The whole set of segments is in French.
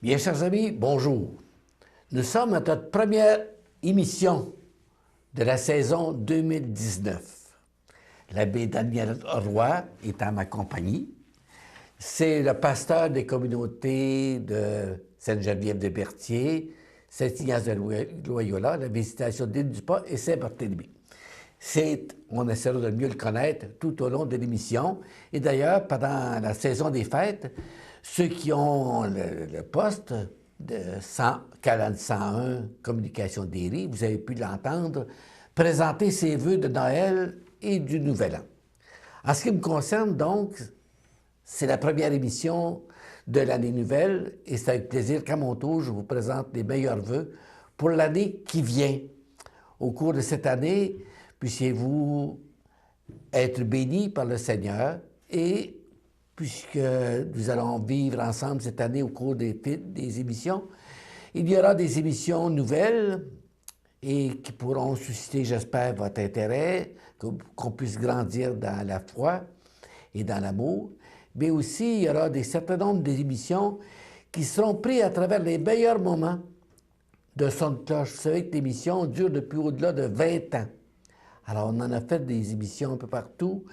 Bien, chers amis, bonjour. Nous sommes à notre première émission de la saison 2019. L'abbé Daniel Roy est à ma compagnie. C'est le pasteur des communautés de Sainte-Geneviève-de-Berthier, Saint-Ignace de Loyola, la Visitation d'Île-du-Pas et Saint-Barthélemy. On essaiera de mieux le connaître tout au long de l'émission. Et d'ailleurs, pendant la saison des fêtes, ceux qui ont le poste de 101 Communication d'Éry, vous avez pu l'entendre, présenter ses vœux de Noël et du Nouvel An. En ce qui me concerne, donc, c'est la première émission de l'année nouvelle et c'est avec plaisir qu'à mon tour, je vous présente les meilleurs vœux pour l'année qui vient. Au cours de cette année, puissiez-vous être bénis par le Seigneur et puisque nous allons vivre ensemble cette année au cours des émissions, il y aura des émissions nouvelles et qui pourront susciter, j'espère, votre intérêt, qu'on puisse grandir dans la foi et dans l'amour. Mais aussi, il y aura des certain nombre d'émissions qui seront prises à travers les meilleurs moments de son de cloche. Vous savez que l'émission dure depuis au-delà de 20 ans. Alors, on en a fait des émissions un peu partout.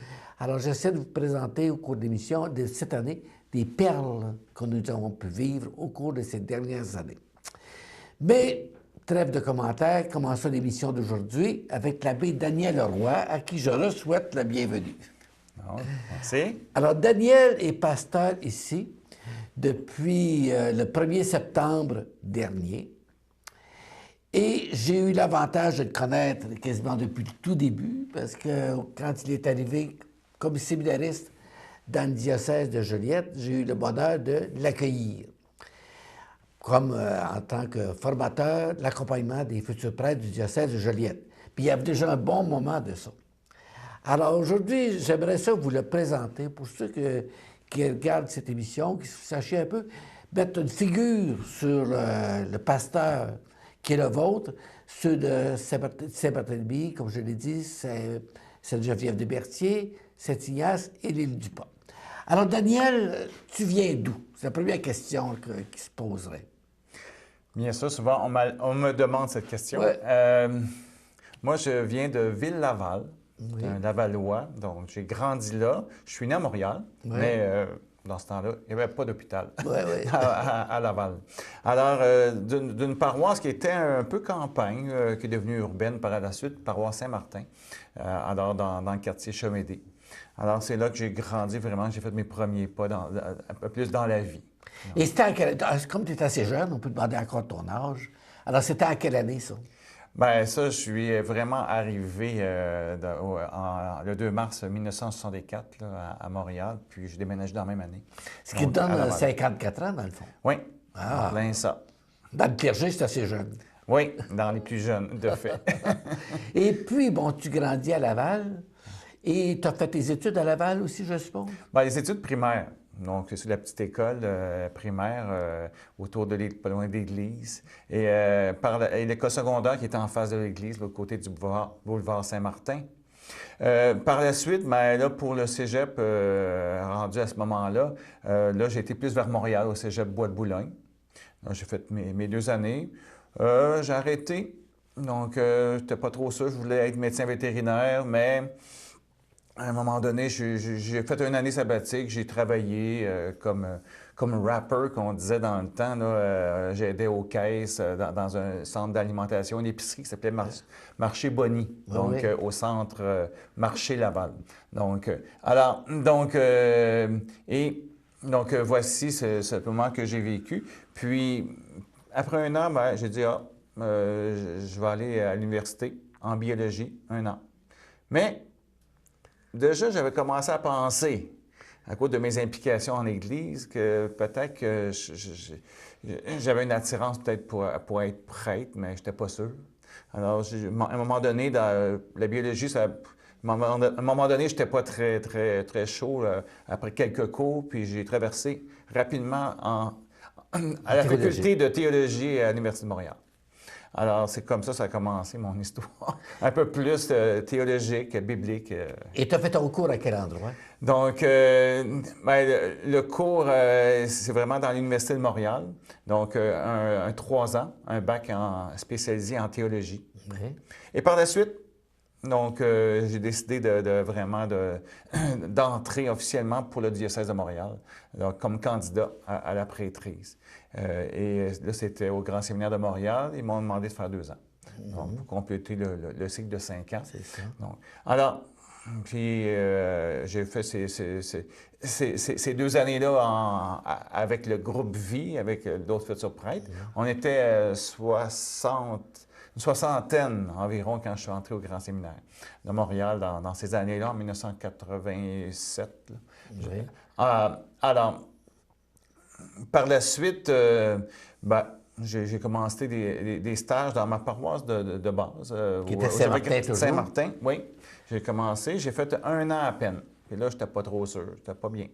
Alors, j'essaie de vous présenter au cours de l'émission de cette année des perles que nous avons pu vivre au cours de ces dernières années. Mais, trêve de commentaires, commençons l'émission d'aujourd'hui avec l'abbé Daniel Roy, à qui je souhaite la bienvenue. Merci. Alors, Daniel est pasteur ici depuis le 1er septembre dernier. Et j'ai eu l'avantage de le connaître quasiment depuis le tout début, parce que quand il est arrivé comme séminariste dans le diocèse de Joliette, j'ai eu le bonheur de l'accueillir comme en tant que formateur de l'accompagnement des futurs prêtres du diocèse de Joliette. Puis il y avait déjà un bon moment de ça. Alors aujourd'hui, j'aimerais ça vous le présenter pour ceux qui regardent cette émission, qui sachiez un peu mettre une figure sur le pasteur qui est le vôtre, ceux de Saint-Barthélemy, comme je l'ai dit, Sainte-Geneviève-de-Berthier, Saint-Ignace et l'Île-du-Pas. Alors, Daniel, tu viens d'où? C'est la première question qui se poserait. Bien sûr, souvent, on me demande cette question. Ouais. Moi, je viens de Ville-Laval, Oui. un Lavallois, donc j'ai grandi là. Je suis né à Montréal, mais dans ce temps-là, il n'y avait pas d'hôpital à Laval. Alors, d'une paroisse qui était un peu campagne, qui est devenue urbaine par la suite, paroisse Saint-Martin, alors dans le quartier Chemédé. Alors, c'est là que j'ai grandi vraiment, j'ai fait mes premiers pas un peu plus dans la vie. Et c'était à quelle... Comme tu es assez jeune, on peut demander encore ton âge. Alors, c'était à quelle année, ça? Bien, ça, je suis vraiment arrivé le 2 mars 1964 là, à Montréal, puis je déménage dans la même année. Ce qui te donne 54 ans, dans le fond. Oui, Ah. plein ça. Dans le clergé, c'est assez jeune. Oui, dans les plus jeunes, de fait. Et puis, bon, tu grandis à Laval et tu as fait tes études à Laval aussi, je suppose? Bien, les études primaires. Donc, c'est la petite école primaire autour de pas loin de l'église. Et l'école secondaire qui était en face de l'église, de l'autre côté du boulevard Saint-Martin. Par la suite, bien, là, pour le cégep rendu à ce moment-là, là, j'ai été plus vers Montréal, au cégep Bois-de-Boulogne. J'ai fait mes 2 années. J'ai arrêté. Donc, je n'étais pas trop sûr. Je voulais être médecin vétérinaire, mais à un moment donné, j'ai fait une année sabbatique. J'ai travaillé comme rapper, qu'on disait dans le temps. J'ai aidé aux caisses dans un centre d'alimentation, une épicerie qui s'appelait Marché Bonny, donc au centre Marché Laval. Donc, voici ce moment que j'ai vécu. Puis, après 1 an, ben, j'ai dit, je vais aller à l'université en biologie, 1 an. Mais déjà, j'avais commencé à penser, à cause de mes implications en Église, que peut-être que j'avais une attirance peut-être pour être prêtre, mais je n'étais pas sûr. Alors, à un moment donné, dans la biologie, à un moment donné, je n'étais pas très, très, très chaud après quelques cours, puis j'ai traversé rapidement à la faculté de théologie à l'Université de Montréal. Alors, c'est comme ça a commencé, mon histoire. Un peu plus théologique, biblique. Et tu as fait ton cours à quel endroit? Donc, le cours, c'est vraiment dans l'Université de Montréal. Donc, un 3 ans, un bac spécialisé en théologie. Oui. Et par la suite, donc, j'ai décidé vraiment d'entrer officiellement pour le diocèse de Montréal, donc, comme candidat à la prêtrise. Et là, c'était au Grand Séminaire de Montréal. Ils m'ont demandé de faire 2 ans, donc, pour compléter le cycle de 5 ans. C'est ça. Donc, alors, puis j'ai fait ces 2 années-là avec le groupe Vie, avec d'autres futurs prêtres. On était une soixantaine environ quand je suis entré au Grand Séminaire de Montréal dans ces années-là, en 1987. Là. Oui. Alors, par la suite, j'ai commencé des stages dans ma paroisse de base. Qui était Saint-Martin toujours? Saint-Martin, oui. J'ai commencé, j'ai fait 1 an à peine. Puis là, je n'étais pas trop sûr, je n'étais pas bien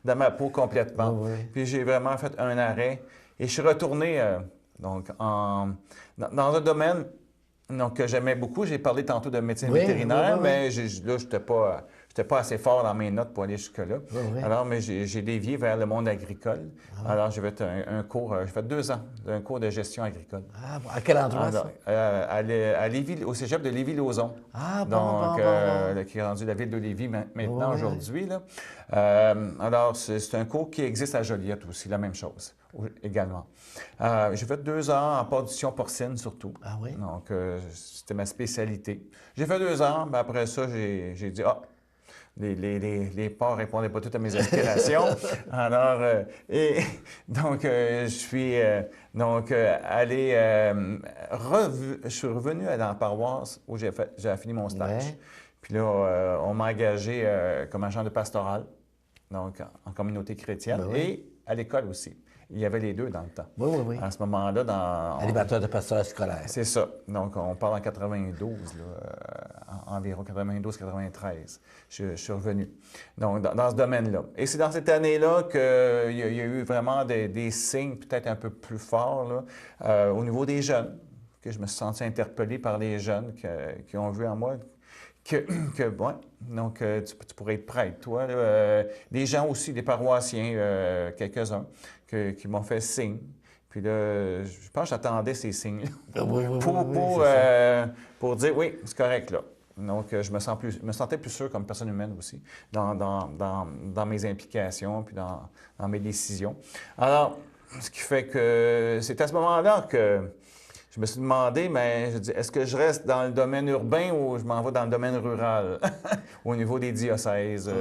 dans ma peau complètement. Oui. Puis j'ai vraiment fait un arrêt et je suis retourné donc dans un domaine que j'aimais beaucoup. J'ai parlé tantôt de médecine vétérinaire, mais là, je n'étais pas assez fort dans mes notes pour aller jusque-là. Alors, mais j'ai dévié vers le monde agricole. Alors, j'ai fait un cours, j'ai fait 2 ans d'un cours de gestion agricole. Ah, bon. À quel endroit, ça? À Lévis, au cégep de Lévis-Lauzon. Ah, bon, Donc, qui est rendu la ville de Lévis maintenant, aujourd'hui. Alors, c'est un cours qui existe à Joliette aussi, la même chose, également. J'ai fait 2 ans en production porcine, surtout. Ah oui? Donc, c'était ma spécialité. J'ai fait 2 ans, mais après ça, j'ai dit, les porcs ne répondaient pas toutes à mes aspirations. Alors, et donc, je suis je suis revenu dans la paroisse où j'ai fini mon stage. Ouais. Puis là, on m'a engagé comme agent de pastoral, donc en communauté chrétienne, et à l'école aussi. Il y avait les deux dans le temps. Oui. À ce moment-là, Animateur de pastoral scolaire. c'est ça. Donc, on parle en 92, environ 92-93. Je suis revenu. Donc, dans ce domaine-là. Et c'est dans cette année-là qu'il y a eu vraiment des signes peut-être un peu plus forts là, au niveau des jeunes, que je me suis senti interpellé par les jeunes qui ont vu en moi donc tu pourrais être prêtre, toi. Des gens aussi, des paroissiens, quelques-uns, qui m'ont fait signe. Puis là, je pense que j'attendais ces signes-là pour dire, oui, c'est correct, là. Donc, je me sentais plus sûr comme personne humaine aussi dans mes implications puis dans mes décisions. Alors, ce qui fait que c'est à ce moment-là que je me suis demandé, mais je dis, est-ce que je reste dans le domaine urbain ou je m'en vais dans le domaine rural au niveau des diocèses?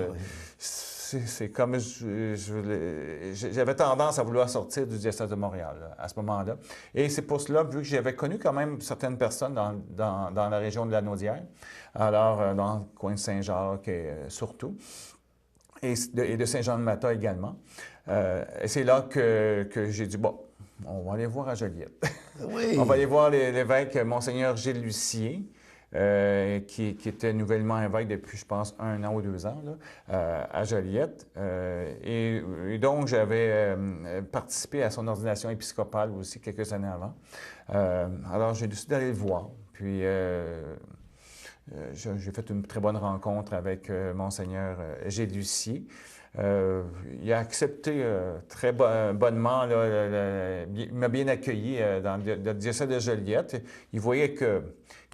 C'est comme j'avais tendance à vouloir sortir du diocèse de Montréal à ce moment-là. Et c'est pour cela, vu que j'avais connu quand même certaines personnes dans la région de la Naudière, alors dans le coin de Saint-Jacques surtout, et de Saint-Jean-de-Mata également. Et c'est là que j'ai dit, bon, on va aller voir à Joliette. Oui. On va aller voir l'évêque Monseigneur Gilles Lucier, qui était nouvellement évêque depuis, je pense, 1 an ou 2 ans, là, à Joliette. Et donc, j'avais participé à son ordination épiscopale aussi quelques années avant. Alors, j'ai décidé d'aller le voir. Puis, j'ai fait une très bonne rencontre avec Monseigneur Gilles Lucier. Il a accepté très bonnement, il m'a bien accueilli dans le diocèse de Joliette. Il voyait que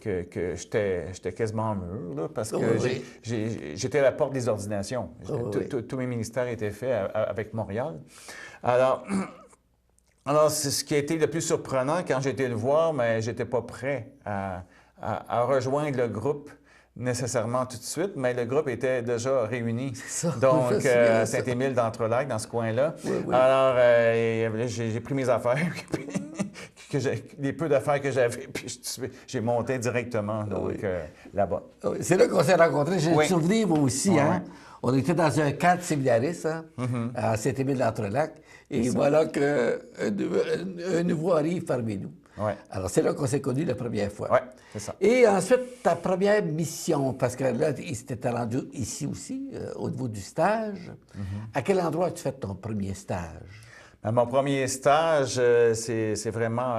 j'étais quasiment mûr, là, parce que j'étais à la porte des ordinations. Tous mes ministères étaient faits avec Montréal. Alors, c'est ce qui a été le plus surprenant quand j'ai été le voir, mais je n'étais pas prêt à rejoindre le groupe nécessairement tout de suite, mais le groupe était déjà réuni. Donc, Saint-Émile d'Entrelacs, dans ce coin-là. Alors, j'ai pris mes affaires, les peu d'affaires que j'avais, puis j'ai monté directement là-bas. C'est là qu'on s'est rencontrés. J'ai le souvenir, moi aussi. On était dans un cadre séminariste à Saint-Émile d'Entrelacs. Et voilà qu'un nouveau arrive parmi nous. Alors, c'est là qu'on s'est connus la première fois. Oui, c'est ça. Et ensuite, ta première mission, parce que là, c'était rendu ici aussi, au niveau du stage. À quel endroit as-tu fait ton premier stage? Mon premier stage, c'est vraiment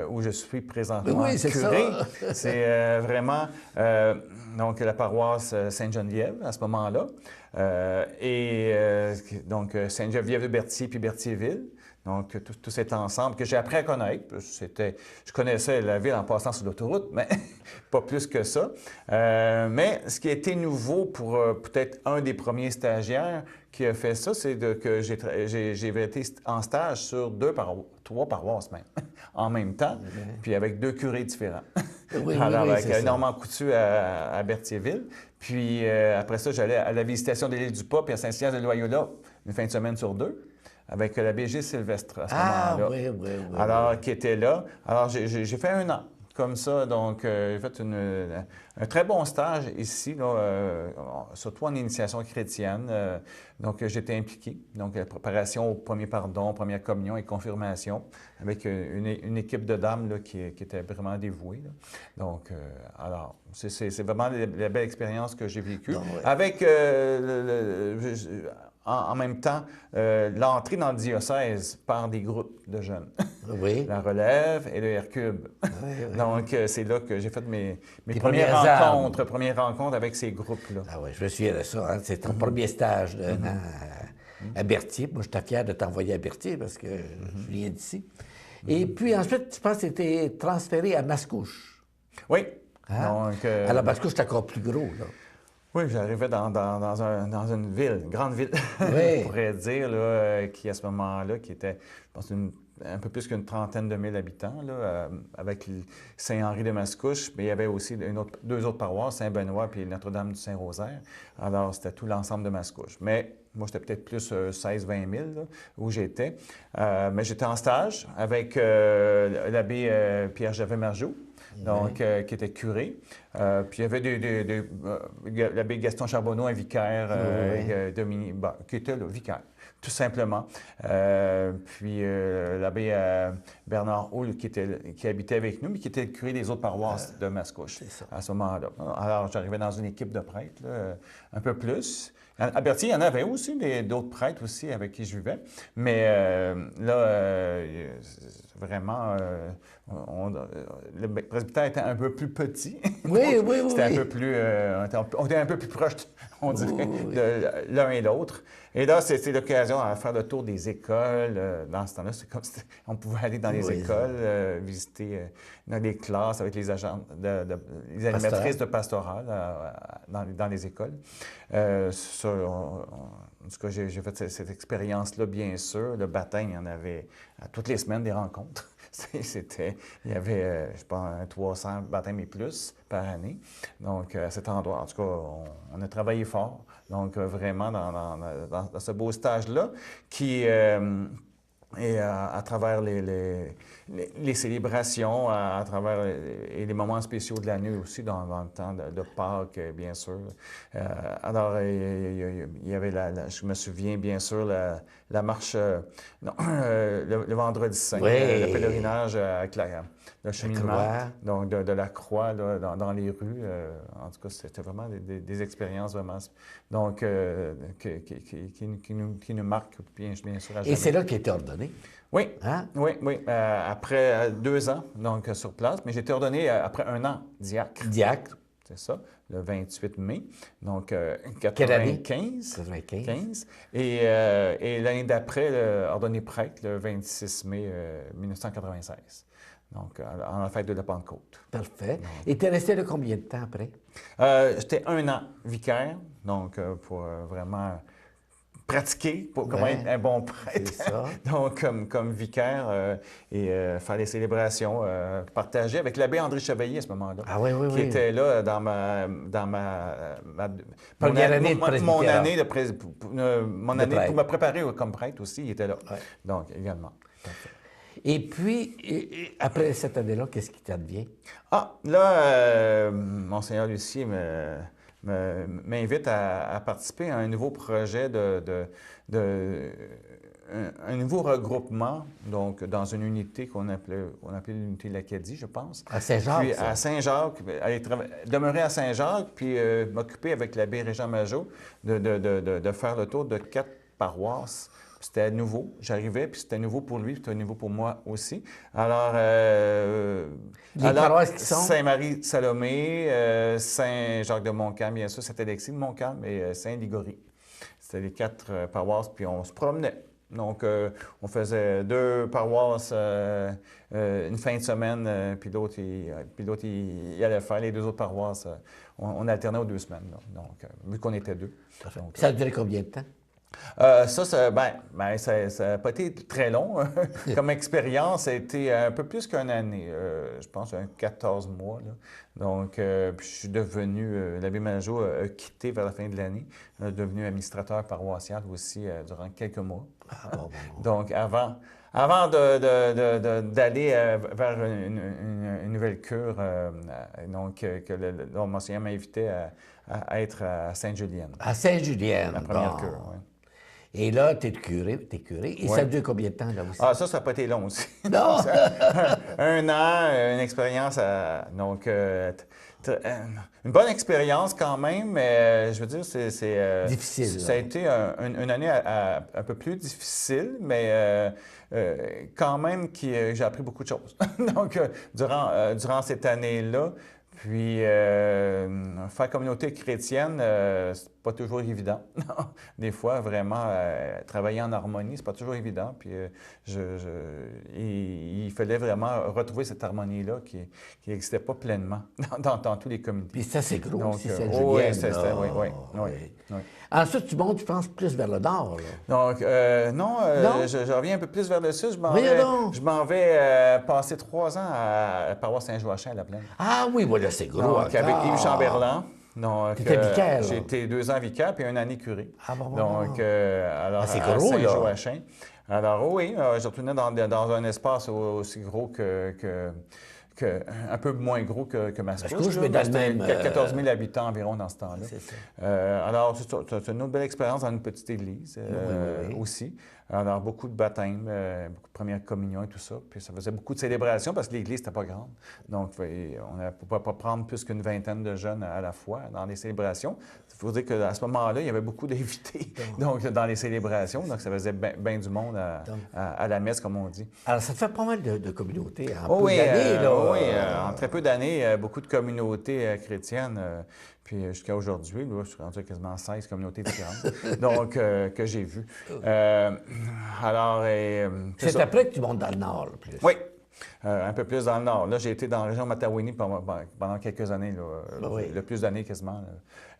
où je suis présentement Oui, c'est curé. ça. C'est vraiment donc la paroisse Sainte-Geneviève à ce moment-là. Donc Sainte-Geneviève de Berthier puis Berthierville. Donc, tout cet ensemble que j'ai appris à connaître. Je connaissais la ville en passant sur l'autoroute, mais pas plus que ça. Mais ce qui a été nouveau pour peut-être un des premiers stagiaires qui a fait ça, c'est que j'ai été en stage sur trois paroisses même, en même temps, puis avec deux curés différents. Oui, Alors, avec c'est ça. Normand Coutu à Berthierville. Puis après ça, j'allais à la visitation de l'île du Pas puis à Saint-Cyr-de-Loyola une fin de semaine sur deux, avec l'abbé Gilles Sylvestre à ce moment-là. Oui. Alors, qui était là. Alors, j'ai fait un an comme ça. Donc, j'ai fait un très bon stage ici, là, surtout en initiation chrétienne. Donc, j'étais impliqué. Donc, la préparation au premier pardon, première communion et confirmation, avec une équipe de dames là, qui était vraiment dévouée, là. Donc, alors, c'est vraiment la belle expérience que j'ai vécue. Donc, ouais. Avec en même temps, l'entrée dans le diocèse par des groupes de jeunes. Oui. La Relève et le Hercube. Oui. Donc, c'est là que j'ai fait mes Tes premières premières premières rencontres avec ces groupes-là. Ah oui, je me souviens de ça. Hein. C'est ton premier stage d'un an à Berthier. Moi, j'étais fier de t'envoyer à Berthier parce que je viens d'ici. Et puis ensuite, je pense que tu étais transféré à Mascouche. Oui. Hein? Donc, Alors, Mascouche, c'est encore plus gros, là. oui, j'arrivais dans une ville, une grande ville, Oui. on pourrait dire, là, qui à ce moment-là, qui était, je pense, un peu plus qu'une trentaine de mille habitants, là, avec Saint-Henri de Mascouche, mais il y avait aussi deux autres paroisses, Saint-Benoît puis Notre-Dame du Saint-Rosaire. Alors, c'était tout l'ensemble de Mascouche. Mais moi, j'étais peut-être plus 16-20 000 là, où j'étais. Mais j'étais en stage avec l'abbé Pierre-Javet Margeau. Donc, qui était curé. Puis il y avait l'abbé Gaston Charbonneau, un vicaire, qui était le vicaire, tout simplement. Puis l'abbé Bernard Houle, qui habitait avec nous, mais qui était le curé des autres paroisses de Mascouche à ce moment-là. Alors, j'arrivais dans une équipe de prêtres, là, un peu plus. À Berthier, il y en avait aussi d'autres prêtres aussi avec qui je vivais. Mais là, vraiment, le presbytère était un peu plus petit. Oui. C'était un peu plus, on était un peu plus proche, on dirait, de l'un et l'autre. Et là, c'était l'occasion de faire le tour des écoles. Dans ce temps-là, c'est comme si on pouvait aller dans les écoles, visiter dans les classes avec les agents, les animatrices de pastorale dans les écoles. En tout cas, j'ai fait cette expérience-là, bien sûr. Le baptême, il y en avait toutes les semaines des rencontres. Il y avait, je pense, 300 baptêmes et plus par année. Donc, à cet endroit, en tout cas, on a travaillé fort. Donc, vraiment, dans ce beau stage-là, qui et à travers les célébrations, à travers et les moments spéciaux de l'année aussi, dans le temps de Pâques, bien sûr. Alors, il y avait, je me souviens, bien sûr, la marche, le Vendredi Saint, le pèlerinage avec le cheminement, donc de la croix là, dans les rues. En tout cas, c'était vraiment des expériences vraiment, donc, qui nous marquent, bien sûr, à jamais. Et c'est là que tu étais ordonné? Oui, hein? oui. Après 2 ans, donc sur place, mais j'ai été ordonné après 1 an diacre. Diacre. C'est ça, le 28 mai, donc 95. 95. Et l'année d'après, ordonné prêtre, le 26 mai 1996. Donc, en la fête de la Pentecôte. Parfait. Et tu es resté là combien de temps après? J'étais 1 an vicaire, donc pour vraiment pratiquer comment être un bon prêtre. C'est ça. Donc, comme vicaire et faire les célébrations, partager avec l'abbé André Chevalier à ce moment-là. Ah oui. Qui était là dans Première année de presbytérat. Mon année pour me préparer comme prêtre aussi, il était là. Ouais. Donc, également. Parfait. Et puis, après cette année-là, qu'est-ce qui t'advient? Ah, là, Monseigneur Lucier m'invite à participer à un nouveau projet un nouveau regroupement, donc dans une unité qu'on appelait l'unité de l'Acadie, je pense. À Saint-Jacques, puis, ça. à Saint-Jacques, demeurer à Saint-Jacques, puis m'occuper avec l'abbé Régent Majot de faire le tour de 4 paroisses. C'était nouveau. J'arrivais, puis c'était nouveau pour lui, puis c'était nouveau pour moi aussi. Alors, Les paroisses qui sont? Saint-Marie-Salomé, Saint-Jacques-de-Montcalm, bien sûr, Saint-Alexis de Montcalm et Saint-Ligorie. C'était les 4 paroisses, puis on se promenait. Donc, on faisait 2 paroisses une fin de semaine, puis l'autre, il allait faire les 2 autres paroisses. On alternait aux 2 semaines. Là. Donc, vu qu'on était 2. Donc, Ça a duré combien de temps? ça n'a pas été très long. Comme expérience, ça a été un peu plus qu'une année. Je pense 14 mois. Là. Donc, puis je suis devenu, l'abbé Majot a quitté vers la fin de l'année, devenu administrateur paroissial aussi durant quelques mois. Donc, avant d'aller vers une nouvelle cure, dont Monseigneur m'invitait à être à Sainte-Julienne. À Sainte-Julienne. Ma première cure, oui. Et là, tu es curé. Et ça dure combien de temps, là aussi? Ah, ça n'a pas été long aussi. Non! un an, une expérience, une bonne expérience quand même, mais je veux dire, difficile. Ça a été une année un peu plus difficile, mais quand même j'ai appris beaucoup de choses. Donc, durant cette année-là, puis, faire communauté chrétienne, c'est pas toujours évident. Des fois, vraiment, travailler en harmonie, c'est pas toujours évident. Puis, il fallait vraiment retrouver cette harmonie-là qui n'existait pas pleinement dans tous les comités. Puis ça, c'est gros Donc, aussi, Sainte-Julienne. Oui. Ensuite, tu montes, je pense, plus vers le nord. Là. Donc, non, je reviens un peu plus vers le sud. Je m'en vais passer 3 ans à la paroisse Saint-Joachim à La Plaine. Ah oui, voilà, c'est gros. Donc, avec Yves Chamberlain. Donc, t'étais vicaire, là? J'ai été 2 ans vicaire, puis 1 année curé. Ah bon, Donc, alors, c'est à gros, Saint-Joachim. Alors, oui, je retournais dans un espace aussi gros un peu moins gros que Mascouche. Mais dans le même... 14 000 habitants environ dans ce temps-là. C'est ça. Alors, c'est une autre belle expérience dans une petite église aussi. Alors, beaucoup de baptêmes, beaucoup de premières communions et tout ça. Puis ça faisait beaucoup de célébrations parce que l'église n'était pas grande. Donc, on ne pouvait pas prendre plus qu'une vingtaine de jeunes à la fois dans les célébrations. Il faut dire qu'à ce moment-là, il y avait beaucoup d'invités dans les célébrations. Donc, ça faisait bien du monde à la messe, comme on dit. Alors, ça te fait pas mal de communautés en peu d'années, là. Oui, en très peu d'années, beaucoup de communautés chrétiennes. Puis jusqu'à aujourd'hui, je suis rendu à quasiment 16 communautés différentes donc, que j'ai vues. C'est après que tu montes dans le nord, le plus. Oui, un peu plus dans le nord. Là, j'ai été dans la région Mattawini pendant quelques années, le plus d'années quasiment,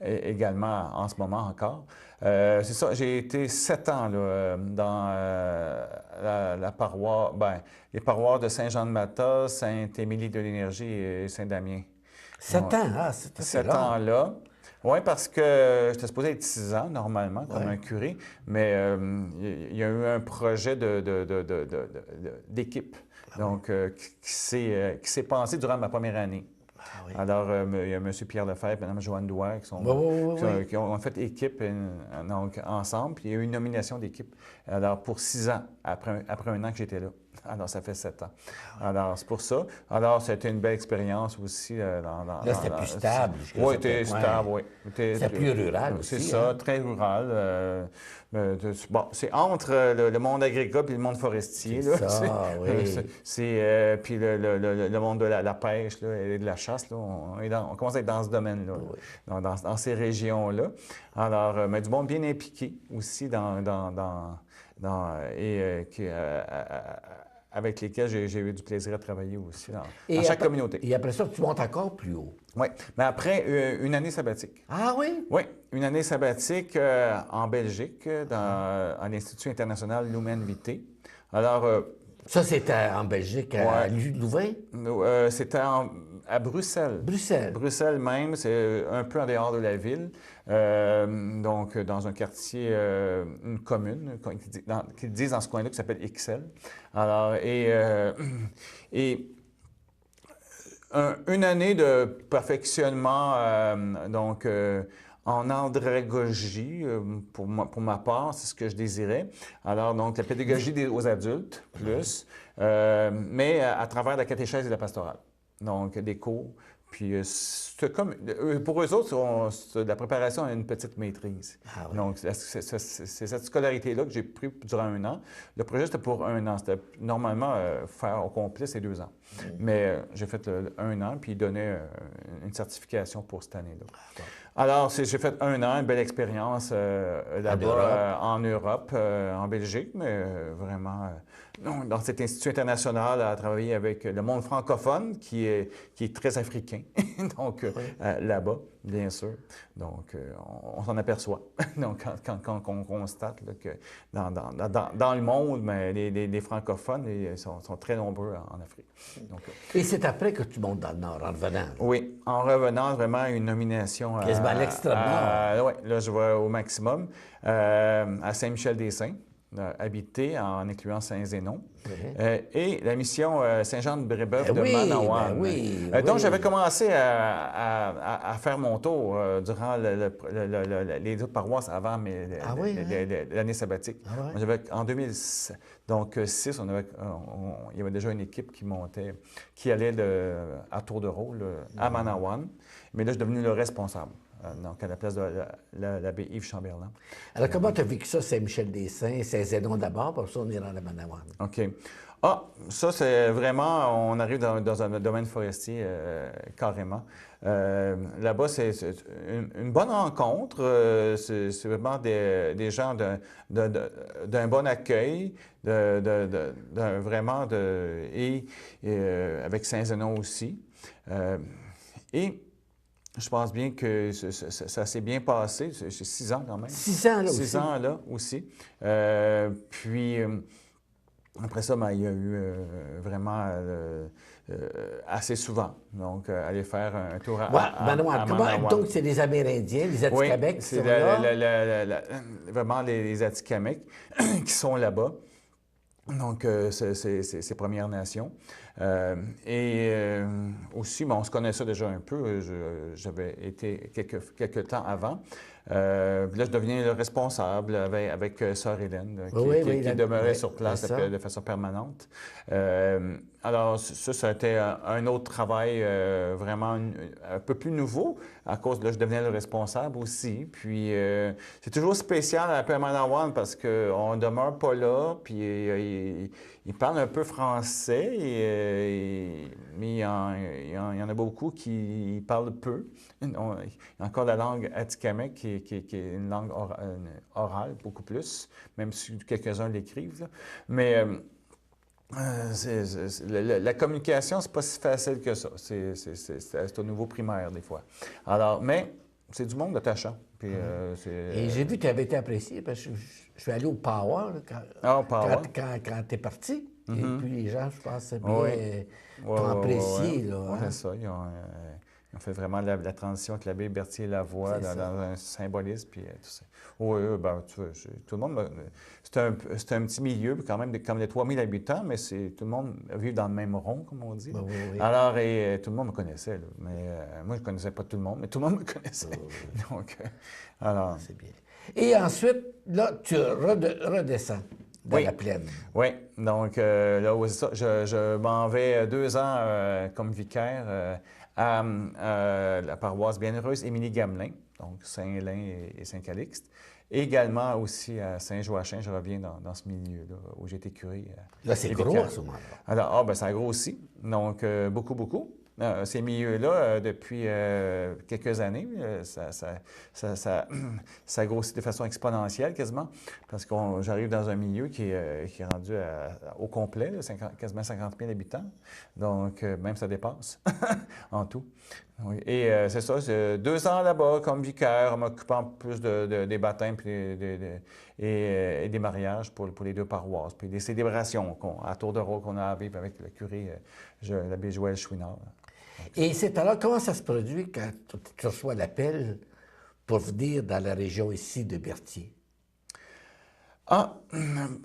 également en ce moment encore. C'est ça, j'ai été 7 ans là, dans la paroisse, les paroisses de Saint-Jean-de-Mata, Sainte-Émilie de l'Énergie et Saint-Damien. 7 ans, c'était 7 ans là. Oui, parce que j'étais supposé être 6 ans, normalement, comme un curé, mais il y a eu un projet d'équipe, donc qui s'est passé durant ma première année. Ah, oui. Alors, il y a M. Pierre Lefebvre et Mme Joanne Douer qui ont fait équipe donc, ensemble, puis il y a eu une nomination d'équipe. Alors, pour 6 ans, après 1 an que j'étais là. Alors, ça fait 7 ans. Alors, c'est pour ça. Alors, c'était une belle expérience aussi. Là, c'était plus stable. Oui, c'était stable, oui. C'est plus rural aussi. C'est ça, très rural. C'est entre le monde agricole et le monde forestier. C'est ça, oui. Puis le monde de la pêche là, et de la chasse. Là, on commence à être dans ce domaine-là, oui. Dans ces régions-là. Alors, mais du monde bien impliqué aussi avec lesquels j'ai eu du plaisir à travailler aussi dans chaque communauté. Et après ça, tu montes encore plus haut. Oui, mais après une année sabbatique. Ah oui? Oui, une année sabbatique en Belgique, à l'Institut international Lumen Vitae. Alors... ça, c'était en Belgique, à Louvain? C'était à Bruxelles. Bruxelles même, c'est un peu en dehors de la ville. Donc, dans un quartier, une commune, qu'ils disent dans ce coin-là, qui s'appelle Ixelles. Alors, une année de perfectionnement, en andragogie, pour ma part, c'est ce que je désirais. Alors, donc, la pédagogie aux adultes, plus, mais à travers la catéchèse et la pastorale. Donc, des cours, Puis pour eux autres, la préparation a une petite maîtrise. Ah oui. Donc, c'est cette scolarité-là que j'ai pris durant 1 an. Le projet, c'était pour 1 an. C'était normalement faire au complet, c'est 2 ans. Mais j'ai fait 1 an, puis ils donnaient une certification pour cette année-là. Alors, j'ai fait 1 an, une belle expérience là-bas en Europe, en Belgique, mais vraiment dans cet institut international à travailler avec le monde francophone qui est très africain, donc là-bas, bien sûr. Donc, on s'en aperçoit. Donc, quand on constate là, que dans le monde, mais les francophones sont très nombreux en Afrique. Donc, Et c'est après que tu montes dans le Nord, en revenant. oui, en revenant, vraiment une nomination Quasiment à l'extrême nord. Oui, là, je vais au maximum, à Saint-Michel-des-Saints, habité en incluant Saint-Zénon. Et la mission Saint-Jean-de-Brébeuf de Manawan. Oui, Donc, oui. j'avais commencé à faire mon tour durant les autres paroisses avant l'année sabbatique. Ah ouais? En 2006, donc 6, il y avait déjà une équipe qui montait, qui allait à tour de rôle à Manawan. Mais là, je suis devenu le responsable. Donc, à la place de l'abbé Yves Chamberlain. Alors, comment tu as vécu ça, Saint-Michel-des-Saints, Saint-Zénon d'abord, pour ça, on ira à la Manawan? OK. Ah, ça, c'est vraiment, on arrive dans un domaine forestier carrément. Là-bas, c'est une bonne rencontre. C'est vraiment des gens d'un bon accueil, vraiment, avec Saint-Zénon aussi. Et je pense bien que ça s'est bien passé. C'est 6 ans quand même. 6 ans, là aussi. 6 ans là aussi. Puis après ça, il y a eu vraiment assez souvent. Donc, aller faire un tour à Manawan. Donc, c'est les Amérindiens, les Atikamekw qui c'est sont là? vraiment les Atikamekw qui sont là-bas. Donc, c'est Premières Nations. Aussi, on se connaissait déjà un peu. J'avais été quelques temps avant. Là, je devenais le responsable avec Sœur Hélène, qui demeurait sur place de façon permanente. Alors, ça a été un autre travail vraiment un peu plus nouveau, à cause de là, je devenais le responsable aussi. Puis, c'est toujours spécial un peu à Manawan parce qu'on ne demeure pas là, puis ils parlent un peu français, mais il y en a beaucoup qui parlent peu. Il y a encore la langue Atikamekw qui est une langue orale, beaucoup plus, même si quelques-uns l'écrivent. Là. Mais la communication, c'est pas si facile que ça. C'est au niveau primaire, des fois. Alors, mais c'est du monde attachant. Puis, Et j'ai vu que tu avais été apprécié, parce que je suis allé au Power quand tu es parti. Et puis les gens, je pense, t'ont apprécié. C'est ça. Ils ont fait vraiment la transition avec l'abbé Berthier-Lavoie dans un symbolisme. Puis, tout ça. Oui, ben, tu vois, tout le monde. C'est un petit milieu, quand même, comme les 3000 habitants, mais tout le monde vit dans le même rond, comme on dit. Oui. Alors, tout le monde me connaissait. Là, mais moi, je ne connaissais pas tout le monde, mais tout le monde me connaissait. Donc, alors. C'est bien. Et ensuite, là, tu redescends dans la plaine. Oui. Donc, là, c'est ça. Je m'en vais 2 ans comme vicaire à la paroisse bienheureuse Émilie-Gamelin, donc Saint-Hélène et Saint-Calixte. Et également aussi à Saint-Joachim, je reviens dans ce milieu-là où j'ai été curé. Là, c'est gros à ce moment-là. Alors, ça grossit. Donc, beaucoup. Ces milieux-là, depuis quelques années, ça grossit de façon exponentielle quasiment, parce que j'arrive dans un milieu qui est rendu au complet, là, quasiment 50 000 habitants. Donc, même ça dépasse en tout. Oui. Et c'est ça, 2 ans là-bas comme vicaire, m'occupant plus des baptêmes et des mariages pour les 2 paroisses, puis des célébrations à tour de rôle qu'on a à vivre avec le curé, l'abbé Joël Chouinard. Et c'est alors, comment ça se produit quand tu reçois l'appel pour venir dans la région ici de Berthier?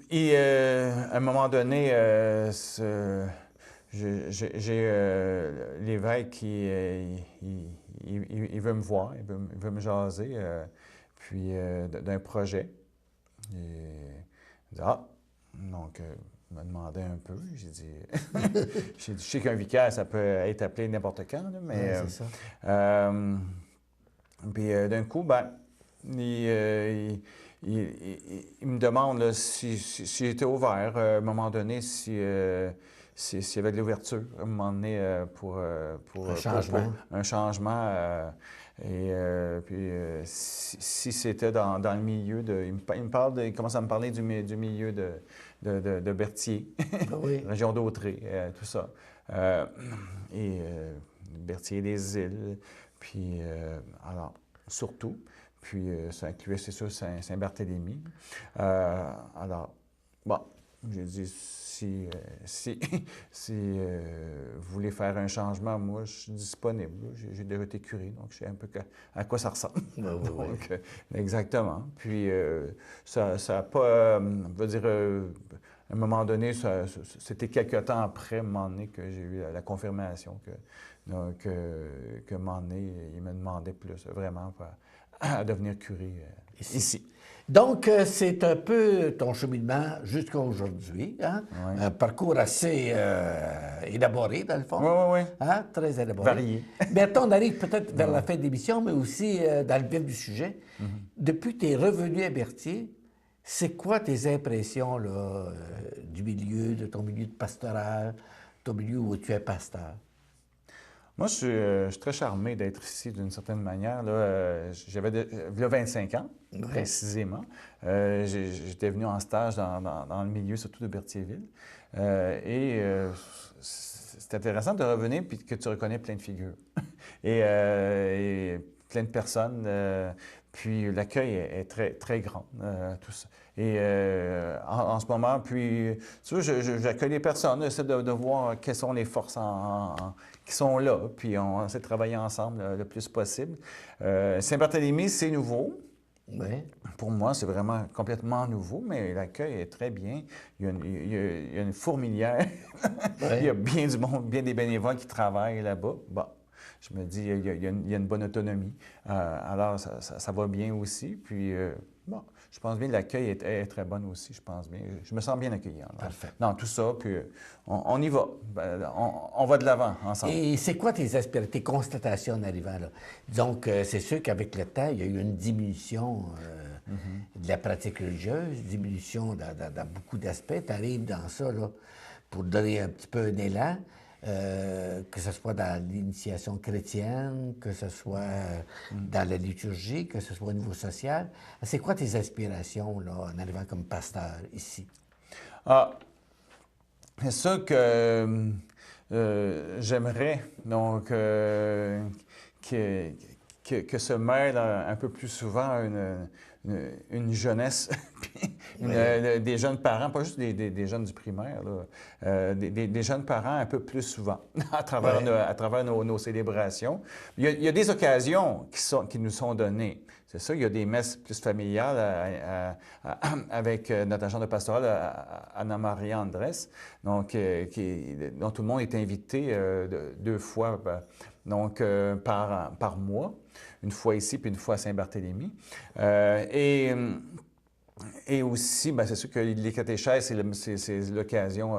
Et à un moment donné, j'ai l'évêque qui il veut me voir, il veut me jaser, puis d'un projet. Il dit, donc, m'a demandé un peu. J'ai dit, je sais qu'un vicaire, ça peut être appelé n'importe quand, là, mais Ouais, c'est ça. puis d'un coup, ben, il me demande là, si j'étais ouvert à un moment donné, s'il y avait de l'ouverture à un moment donné Un pour changement. un changement. Si c'était dans le milieu de. Il commence à me parler du milieu de Berthier, Ben oui. région d'Autrey, tout ça. Berthier des Îles, puis alors, surtout. Puis ça incluait, c'est sûr, Saint-Barthélemy. Alors, bon, j'ai dit, si vous voulez faire un changement, moi, je suis disponible. J'ai déjà été curé, donc je sais un peu à quoi ça ressemble. Ben oui, oui. Donc, exactement. Puis, ça n'a pas, je veux dire, à un moment donné, c'était quelques temps après, un moment donné, que j'ai eu la confirmation que un moment donné, il me demandait plus, vraiment, à devenir curé ici. Donc, c'est un peu ton cheminement jusqu'à aujourd'hui. Hein? Oui. Un parcours assez élaboré, dans le fond. Oui, oui, oui. Hein? Très élaboré. Varié. Maintenant, on arrive peut-être vers la fin de l'émission, mais aussi dans le vif du sujet. Mm-hmm. Depuis tes revenus à Berthier, c'est quoi tes impressions là, du milieu, de ton milieu de pastoral, ton milieu où tu es pasteur? Moi, je suis très charmé d'être ici d'une certaine manière. Là, il y a 25 ans, précisément. J'étais venu en stage dans le milieu, surtout de Berthierville. C'est intéressant de revenir puis que tu reconnais plein de figures et plein de personnes. Puis l'accueil est très, très grand, tout ça. Et en ce moment, puis, tu vois, j'accueille les personnes, j'essaie de voir quelles sont les forces qui sont là, puis on essaie de travailler ensemble le plus possible. Saint-Barthélemy, c'est nouveau. Oui. Pour moi, c'est vraiment complètement nouveau, mais l'accueil est très bien. Il y a une fourmilière. Il y a bien du monde, bien des bénévoles qui travaillent là-bas. Bon, je me dis, il y a une bonne autonomie. Alors, ça va bien aussi. Puis, bon, je pense bien que l'accueil est très bon aussi, je pense bien. Je me sens bien accueilli dans tout ça. Puis, on y va. On va de l'avant ensemble. Et c'est quoi tes constatations en arrivant là? Donc, c'est sûr qu'avec le temps, il y a eu une diminution de la pratique religieuse, diminution dans beaucoup d'aspects. Tu arrives dans ça là, pour donner un petit peu un élan, que ce soit dans l'initiation chrétienne, que ce soit dans la liturgie, que ce soit au niveau social. C'est quoi tes aspirations là, en arrivant comme pasteur ici? Ah, c'est ça que j'aimerais, donc, que se mêle un peu plus souvent une jeunesse, puis des jeunes parents, pas juste des jeunes du primaire, là, des jeunes parents un peu plus souvent à travers nos célébrations. Il y a des occasions qui nous sont données. C'est ça, il y a des messes plus familiales avec notre agent de pastoral, Anna-Maria Andrés, donc, dont tout le monde est invité 2 fois donc, par mois, une fois ici puis une fois à Saint-Barthélemy. Et aussi, bien, c'est sûr que les catéchèses, c'est l'occasion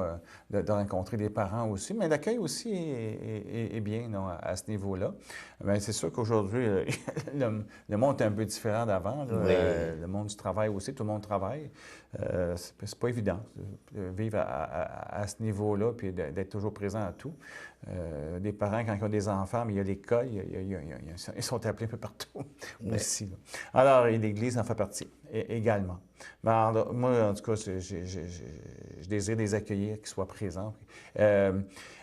de rencontrer des parents aussi, mais l'accueil aussi est bien non, à ce niveau-là. Bien, c'est sûr qu'aujourd'hui, le monde est un peu différent d'avant. Oui. Le monde du travail aussi, tout le monde travaille. C'est pas évident de vivre à ce niveau-là puis d'être toujours présent à tout. Des parents, quand ils ont des enfants, mais il y a l'école, ils sont appelés un peu partout aussi. Là. Alors, et l'Église en fait partie également. Mais alors, moi, en tout cas, je désire les accueillir, qu'ils soient présents.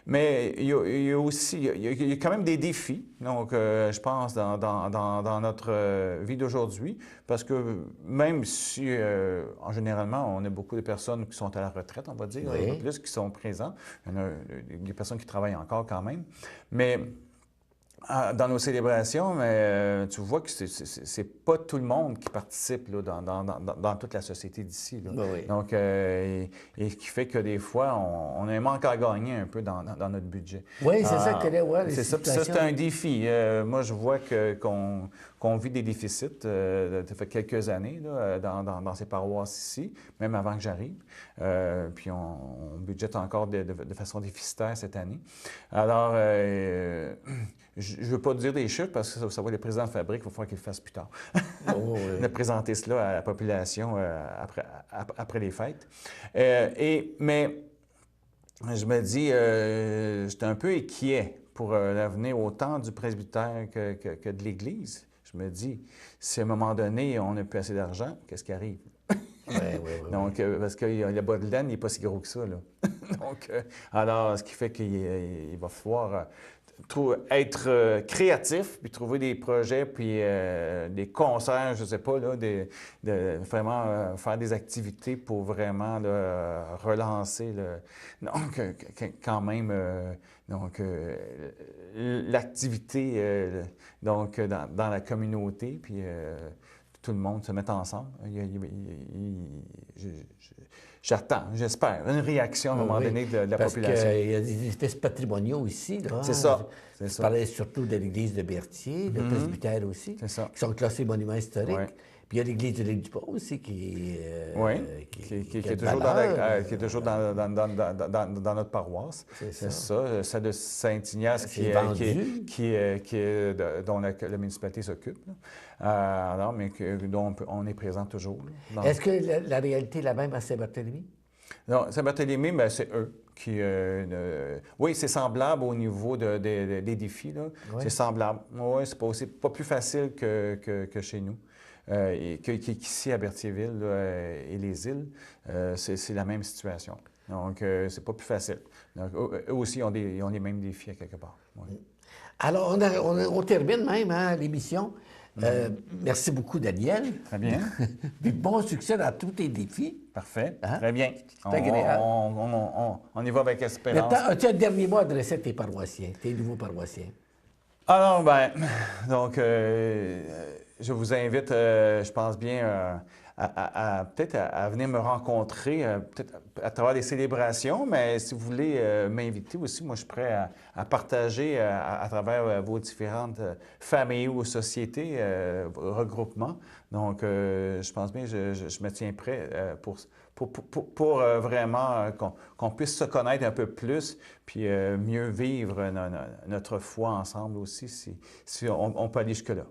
Mais il y a aussi, il y a quand même des défis, donc je pense, dans notre vie d'aujourd'hui, parce que même si, en généralement, on a beaucoup de personnes qui sont à la retraite, on va dire, un peu plus, qui sont présents, il y en a des personnes qui travaillent encore quand même, mais dans nos célébrations, mais tu vois que c'est pas tout le monde qui participe là, dans toute la société d'ici. Oui. Donc, et ce qui fait que des fois, on a un manque à gagner un peu dans notre budget. Oui, c'est ça que c'est ça, puis ça, c'est un défi. Moi, je vois qu'on vit des déficits. Ça fait quelques années là, dans ces paroisses ici, même avant que j'arrive. Puis on budgète encore de façon déficitaire cette année. Alors, je ne veux pas dire des chiffres parce que ça va être le président de fabrique, il va falloir qu'il le fasse plus tard. Oh, De présenter cela à la population après les fêtes. Mais je me dis, j'étais un peu inquiet pour l'avenir autant du presbytère que de l'Église. Je me dis, si à un moment donné, on n'a plus assez d'argent, qu'est-ce qui arrive? Donc, parce que le bas de laine n'est pas si gros que ça, là. Donc, alors, ce qui fait qu'il va falloir être créatif, puis trouver des projets, puis des concerts, je ne sais pas, là, vraiment faire des activités pour vraiment là, relancer donc, quand même l'activité donc, dans la communauté, puis tout le monde se met ensemble. J'attends, j'espère, une réaction à un moment donné de la population. Parce qu'il y a des espèces patrimoniaux aussi. C'est ça. Je parlais surtout de l'église de Berthier, le presbytère aussi, qui sont classés monuments historiques. Ouais. Puis il y a l'église de l'île du Pas aussi qui est toujours dans notre paroisse. C'est ça. Celle de Saint-Ignace dont la municipalité s'occupe. Alors, mais dont on est présent toujours. Est-ce que la réalité est la même à Saint-Barthélemy? Non, Saint-Barthélemy, bien, c'est eux qui... oui, c'est semblable au niveau des défis. Là. Oui. C'est semblable. Oui, c'est pas plus facile que chez nous. Qu'ici à Berthierville et les îles, c'est la même situation. Donc, c'est pas plus facile. Donc, eux aussi ont les mêmes défis à quelque part. Oui. Alors, on termine même l'émission. Merci beaucoup, Daniel. Très bien. Puis bon succès dans tous tes défis. Parfait. Hein? Très bien. C'est agréable. On y va avec espérance. Maintenant, as-tu un dernier mot à adresser à tes paroissiens, tes nouveaux paroissiens? Alors, donc, je vous invite, je pense bien, peut-être à venir me rencontrer, peut-être à travers des célébrations, mais si vous voulez m'inviter aussi, moi, je suis prêt à partager à travers vos différentes familles ou sociétés, regroupements. Donc, je pense bien, je me tiens prêt pour vraiment qu'on puisse se connaître un peu plus, puis mieux vivre notre foi ensemble aussi, si on peut aller jusque-là.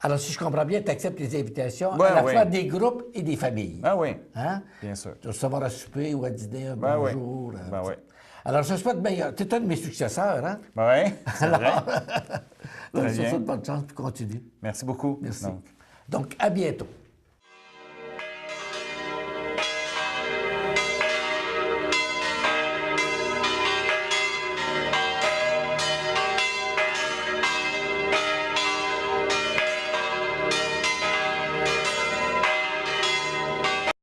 Alors, si je comprends bien, tu acceptes les invitations à la fois des groupes et des familles. Ah oui, hein? Bien sûr. De recevoir à souper ou à dîner un bonjour. Oui. Alors, je souhaite meilleur. Tu es un de mes successeurs, hein? Oui, c'est vrai. Je te souhaite bonne chance, puis continue. Merci beaucoup. Merci. Donc, à bientôt.